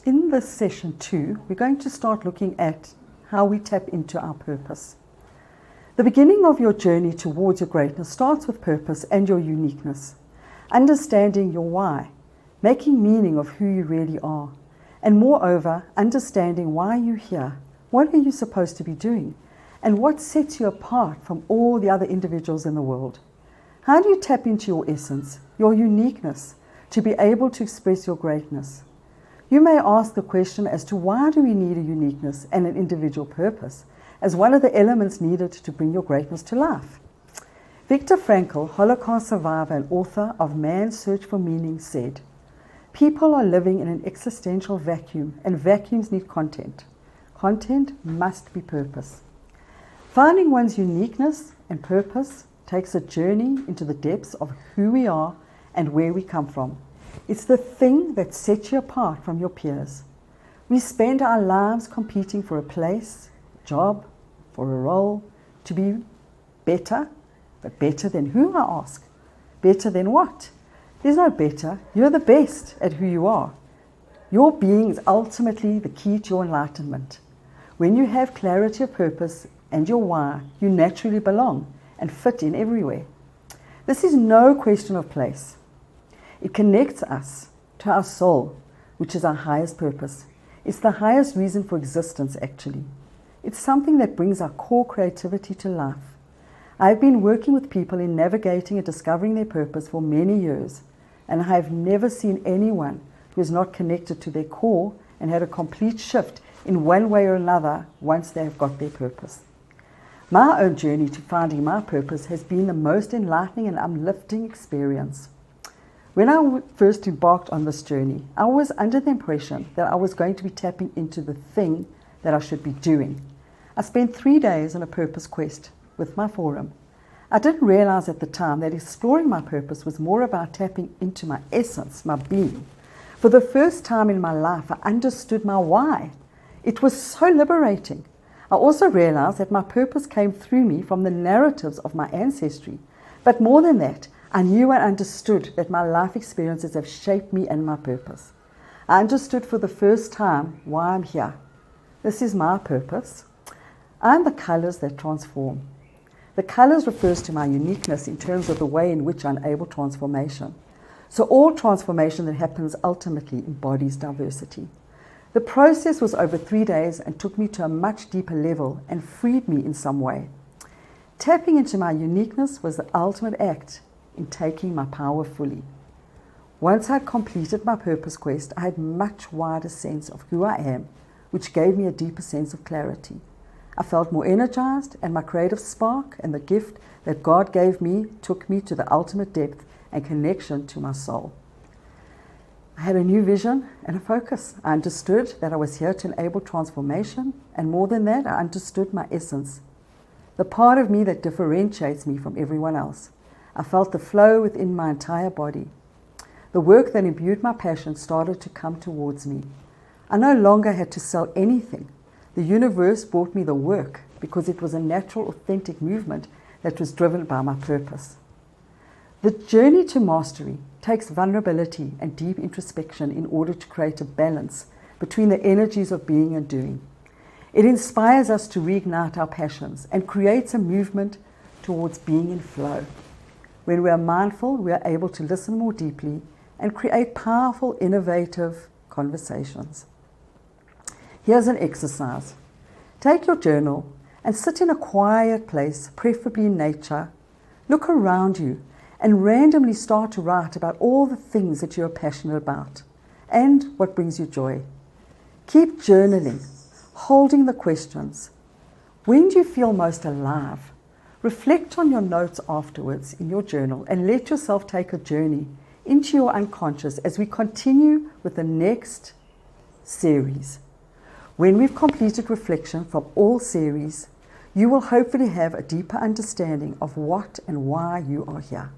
In this session 2, we're going to start looking at how we tap into our purpose. The beginning of your journey towards your greatness starts with purpose and your uniqueness. Understanding your why, making meaning of who you really are, and moreover, understanding why you're here. What are you supposed to be doing? And what sets you apart from all the other individuals in the world? How do you tap into your essence, your uniqueness, to be able to express your greatness? You may ask the question as to why do we need a uniqueness and an individual purpose as one of the elements needed to bring your greatness to life. Viktor Frankl, Holocaust survivor and author of Man's Search for Meaning, said, "People are living in an existential vacuum, and vacuums need content. Content must be purpose." Finding one's uniqueness and purpose takes a journey into the depths of who we are and where we come from. It's the thing that sets you apart from your peers. We spend our lives competing for a place, job, for a role, to be better, but better than who, I ask? Better than what? There's no better. You're the best at who you are. Your being is ultimately the key to your enlightenment. When you have clarity of purpose and your why, you naturally belong and fit in everywhere. This is no question of place. It connects us to our soul, which is our highest purpose. It's the highest reason for existence, actually. It's something that brings our core creativity to life. I've been working with people in navigating and discovering their purpose for many years, and I have never seen anyone who is not connected to their core and had a complete shift in one way or another once they have got their purpose. My own journey to finding my purpose has been the most enlightening and uplifting experience. When I first embarked on this journey, I was under the impression that I was going to be tapping into the thing that I should be doing. I spent 3 days on a purpose quest with my forum. I didn't realize at the time that exploring my purpose was more about tapping into my essence, my being. For the first time in my life, I understood my why. It was so liberating. I also realized that my purpose came through me from the narratives of my ancestry. But more than that, I knew and understood that my life experiences have shaped me and my purpose. I understood for the first time why I'm here. This is my purpose. I'm the colors that transform. The colors refers to my uniqueness in terms of the way in which I enable transformation. So all transformation that happens ultimately embodies diversity. The process was over 3 days and took me to a much deeper level and freed me in some way. Tapping into my uniqueness was the ultimate act in taking my power fully. Once I had completed my purpose quest, I had a much wider sense of who I am, which gave me a deeper sense of clarity. I felt more energized, and my creative spark and the gift that God gave me took me to the ultimate depth and connection to my soul. I had a new vision and a focus. I understood that I was here to enable transformation, and more than that, I understood my essence, the part of me that differentiates me from everyone else. I felt the flow within my entire body. The work that imbued my passion started to come towards me. I no longer had to sell anything. The universe brought me the work because it was a natural, authentic movement that was driven by my purpose. The journey to mastery takes vulnerability and deep introspection in order to create a balance between the energies of being and doing. It inspires us to reignite our passions and creates a movement towards being in flow. When we are mindful, we are able to listen more deeply and create powerful, innovative conversations. Here's an exercise. Take your journal and sit in a quiet place, preferably in nature. Look around you and randomly start to write about all the things that you're passionate about and what brings you joy. Keep journaling, holding the questions. When do you feel most alive? Reflect on your notes afterwards in your journal and let yourself take a journey into your unconscious as we continue with the next series. When we've completed reflection from all series, you will hopefully have a deeper understanding of what and why you are here.